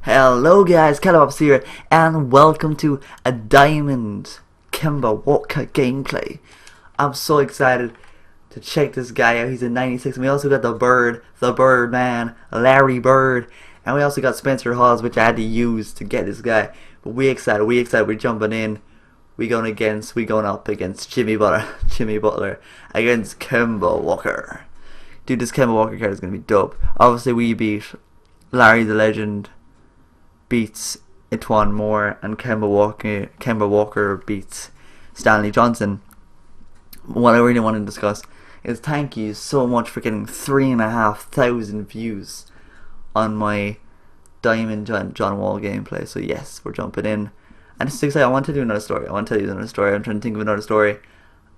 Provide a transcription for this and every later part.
Hello guys, Callum here, and welcome to a Diamond Kemba Walker gameplay. I'm so excited to check this guy out. He's a 96, and we also got the Bird man, Larry Bird, and we also got Spencer Hawes, which I had to use to get this guy. But we excited, we're jumping in. We going up against Jimmy Butler against Kemba Walker. Dude, this Kemba Walker card is gonna be dope. Obviously, we beat Larry the Legend, beats Etwan Moore, and Kemba Walker beats Stanley Johnson. What I really want to discuss is thank you so much for getting 3,500 views on my Diamond John Wall gameplay. So yes, we're jumping in, and it's exciting. I want to do another story. I want to tell you another story. I'm trying to think of another story,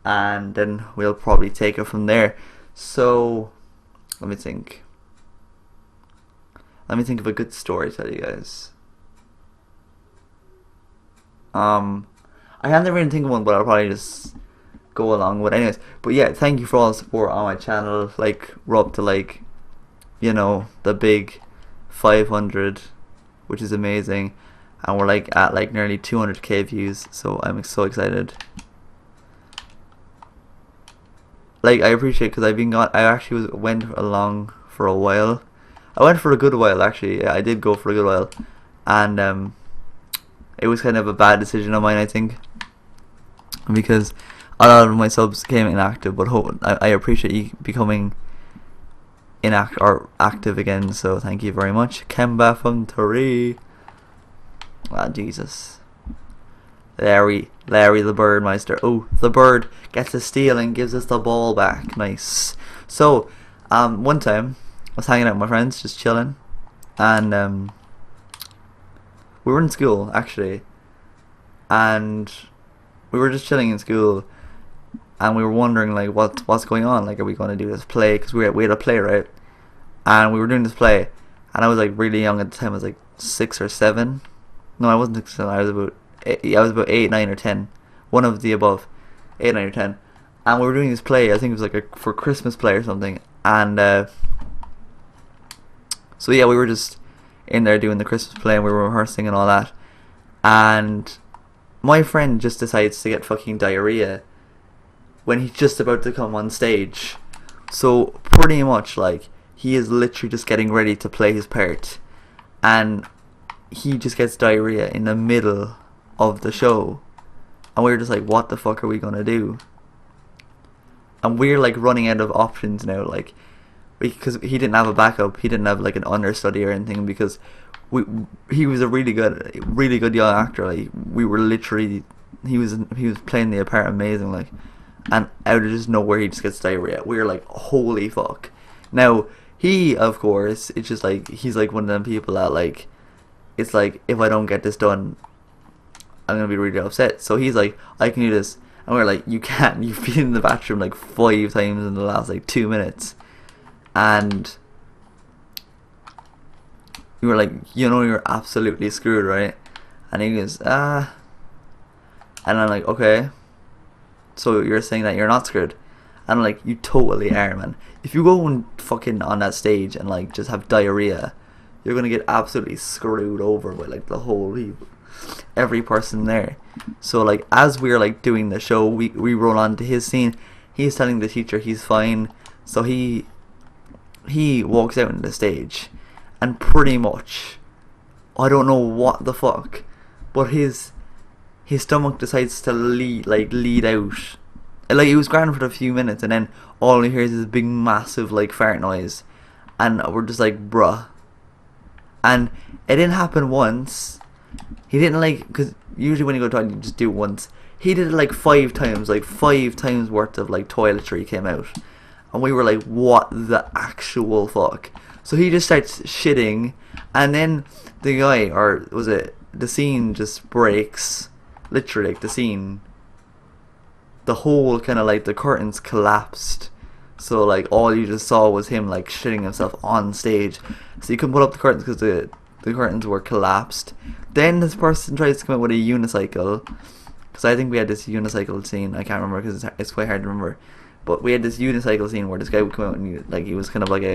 and then we'll probably take it from there. So let me think of a good story to tell you guys. I haven't really think of one, but I'll probably just go along with it anyways. But yeah, thank you for all the support on my channel. Like, we're up to the big 500, which is amazing, and we're at nearly 200k views. So I'm so excited. I appreciate it, because I actually went along for a while. I went for a good while actually. Yeah, I did go for a good while, and it was kind of a bad decision of mine, I think, because a lot of my subs came inactive. But I appreciate you becoming active again. So thank you very much, Kemba from Tari. Ah, Jesus. Larry the Birdmeister. Oh, the Bird gets a steal and gives us the ball back. Nice. So, one time I was hanging out with my friends, just chilling, and we were in school actually, and we were just chilling in school, and we were wondering what's going on. Are we going to do this play? Because we had a play, right? And we were doing this play, and I was really young at the time. I was 6 or 7. No, I wasn't 6 or 7. I was about 8, 9, or 10. One of the above, 8, 9, or 10. And we were doing this play. I think it was for Christmas play or something. And so yeah, we were just in there doing the Christmas play, and we were rehearsing and all that. And my friend just decides to get fucking diarrhea when he's just about to come on stage. So pretty much he is literally just getting ready to play his part, and he just gets diarrhea in the middle of the show, and we were just what the fuck are we gonna do? And we're running out of options now, because he didn't have a backup. He didn't have an understudy or anything, because he was a really good young actor. We were literally, he was playing the part amazing, and out of just nowhere he just gets diarrhea. We were holy fuck. Now he, of course, it's just he's one of them people that it's if I don't get this done, I'm gonna be really upset. So he's I can do this, and we're you can't. You've been in the bathroom 5 times in the last 2 minutes, and we were you're absolutely screwed, right? And he goes, and I'm okay, so you're saying that you're not screwed? And I'm you totally are, man. If you go and fucking on that stage and just have diarrhea, you're gonna get absolutely screwed over by the whole every person there. So as we're doing the show, we roll on to his scene. He's telling the teacher he's fine, so he walks out on the stage, and pretty much, I don't know what the fuck, but his stomach decides to lead out. He was grand for a few minutes, and then all he hears is this big massive fart noise, and we're just bruh. And it didn't happen once. He didn't because usually when you go to toilet you just do it once. He did it 5 times. 5 times worth of toiletry came out, and we were what the actual fuck? So he just starts shitting, and then the guy, or was it the scene, just breaks. Literally the scene, the whole kind of the curtains collapsed. So all you just saw was him shitting himself on stage. So you couldn't put up the curtains because the curtains were collapsed. Then this person tries to come out with a unicycle, because I think we had this unicycle scene. I can't remember because it's quite hard to remember. But we had this unicycle scene where this guy would come out, and he was kind of I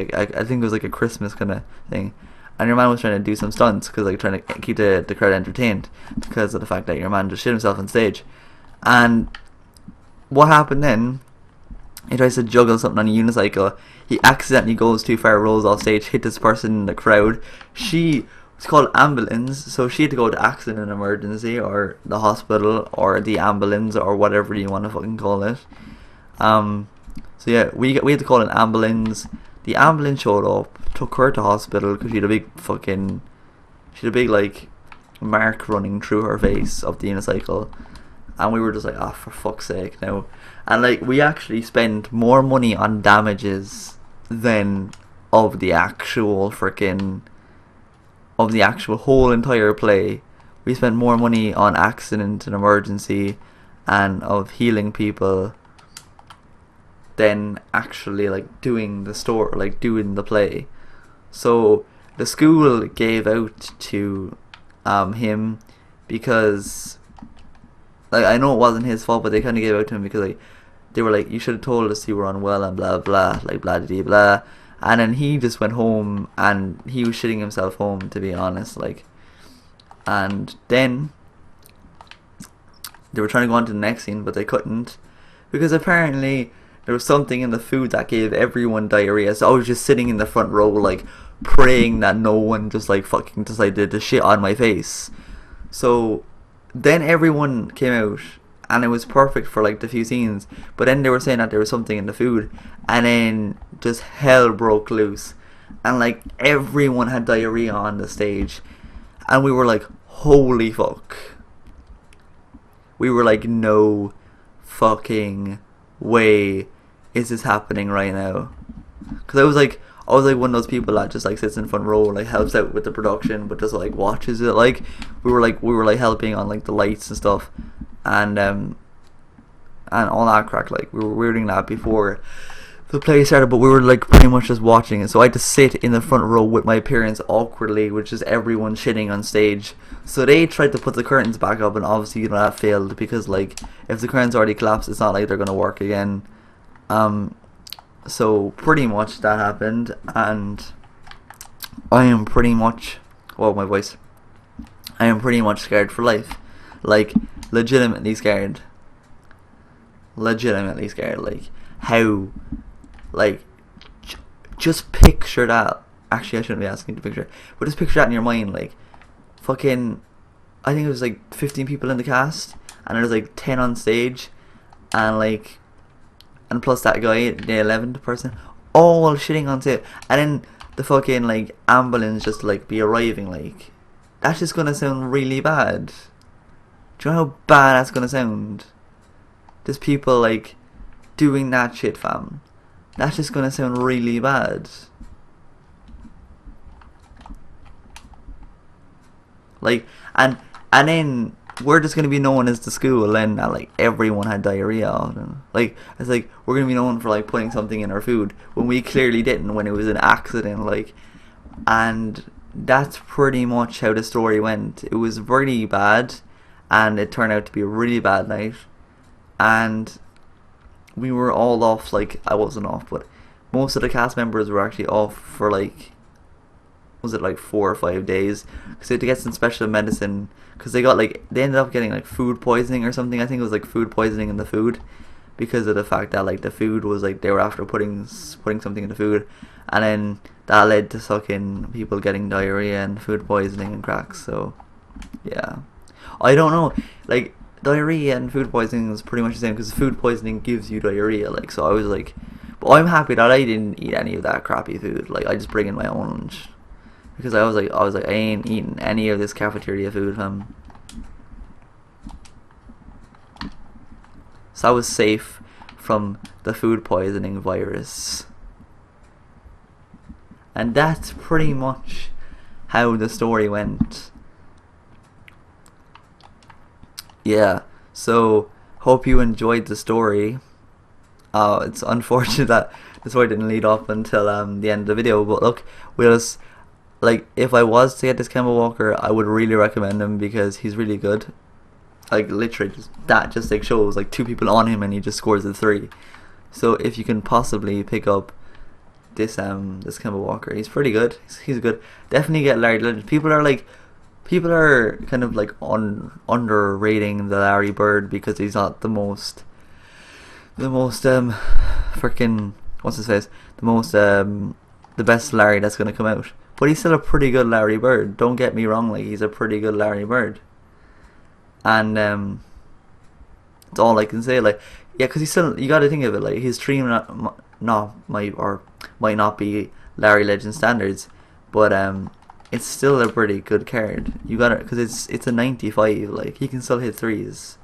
think it was a Christmas kind of thing, and your man was trying to do some stunts because like trying to keep the crowd entertained because of the fact that your man just shit himself on stage. And what happened then? He tries to juggle something on a unicycle. He accidentally goes too far, rolls off stage, hit this person in the crowd. She was called ambulance, so she had to go to accident and emergency, or the hospital, or the ambulance, or whatever you want to fucking call it. So yeah, we had to call an ambulance. The ambulance showed up, took her to hospital because she had a big like mark running through her face of the unicycle, and we were just like, ah, for fuck's sake now. And like, we actually spent more money on damages than of the actual whole entire play. We spent more money on accident and emergency and of healing people than actually like doing the play. So the school gave out to him because, like, I know it wasn't his fault, but they kind of gave out to him because like they were like, you should have told us you were unwell and blah blah, like blah blah blah. And then he just went home and he was shitting himself home, to be honest, like. And then they were trying to go on to the next scene, but they couldn't because apparently there was something in the food that gave everyone diarrhea. So I was just sitting in the front row, like, praying that no one just like fucking decided to shit on my face. So then everyone came out and it was perfect for like the few scenes, but then they were saying that there was something in the food, and then just hell broke loose, and like everyone had diarrhea on the stage, and we were like, holy fuck. We were like, no fucking way is this happening right now. Because I was like one of those people that just like sits in front row, like helps out with the production, but just like watches it. Like we were like helping on like the lights and stuff, and all that crack. Like we were doing that before the play started, but we were like pretty much just watching it. So I had to sit in the front row with my parents awkwardly, which is everyone shitting on stage. So they tried to put the curtains back up, and obviously that failed because like if the curtains already collapsed, it's not like they're gonna work again. So pretty much that happened, and I am pretty much, well, my voice, I am pretty much scared for life, like legitimately scared, like how, like, just picture that. Actually, I shouldn't be asking you to picture it, but just picture that in your mind, like, fucking, I think it was like 15 people in the cast, and there was like 10 on stage, and like, and plus that guy, the 11th person, all shitting on stage, and then the fucking like ambulance just like be arriving, like, that's just gonna sound really bad. Do you know how bad that's gonna sound? Just people like doing that shit, fam. That's just gonna sound really bad. Like, and then we're just gonna be known as the school, and like everyone had diarrhea. Like, it's like we're gonna be known for like putting something in our food when we clearly didn't, when it was an accident. Like, and that's pretty much how the story went. It was really bad, and it turned out to be a really bad night, and we were all off. Like, I wasn't off, but most of the cast members were actually off for like, was it like 4 or 5 days, because they had to get some special medicine, because they ended up getting like food poisoning or something. I think it was like food poisoning in the food, because of the fact that like the food was like, they were after putting something in the food, and then that led to fucking people getting diarrhea and food poisoning and cracks. So yeah, I don't know, like diarrhea and food poisoning is pretty much the same, because food poisoning gives you diarrhea. Like, so I was like, but I'm happy that I didn't eat any of that crappy food. Like, I just bring in my own lunch, because I was like I ain't eating any of this cafeteria food, fam. So I was safe from the food poisoning virus. And that's pretty much how the story went. Yeah, so hope you enjoyed the story. It's unfortunate that the story didn't lead up until the end of the video, but look, we'll just, like, if I was to get this Kemba Walker, I would really recommend him because he's really good. Like, literally, just like shows like 2 people on him and he just scores a 3. So if you can possibly pick up this Kemba Walker. He's pretty good. He's good. Definitely get Larry Legend. People are kind of like underrating the Larry Bird because he's not the most freaking what's his face, the best Larry that's gonna come out. But he's still a pretty good Larry Bird. Don't get me wrong, like he's a pretty good Larry Bird. And that's all I can say. Like, yeah, because he's still, you got to think of it, like his dream might not be Larry Legend standards, but it's still a pretty good card. You got it, because it's a 95. Like, he can still hit threes.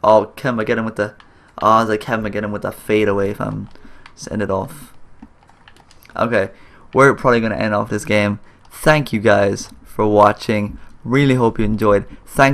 Oh, Kemba, get him with the. Oh, I was like, Kemba, get him with that fade away, fam. Send it off. Okay, we're probably gonna end off this game. Thank you guys for watching. Really hope you enjoyed. Thanks.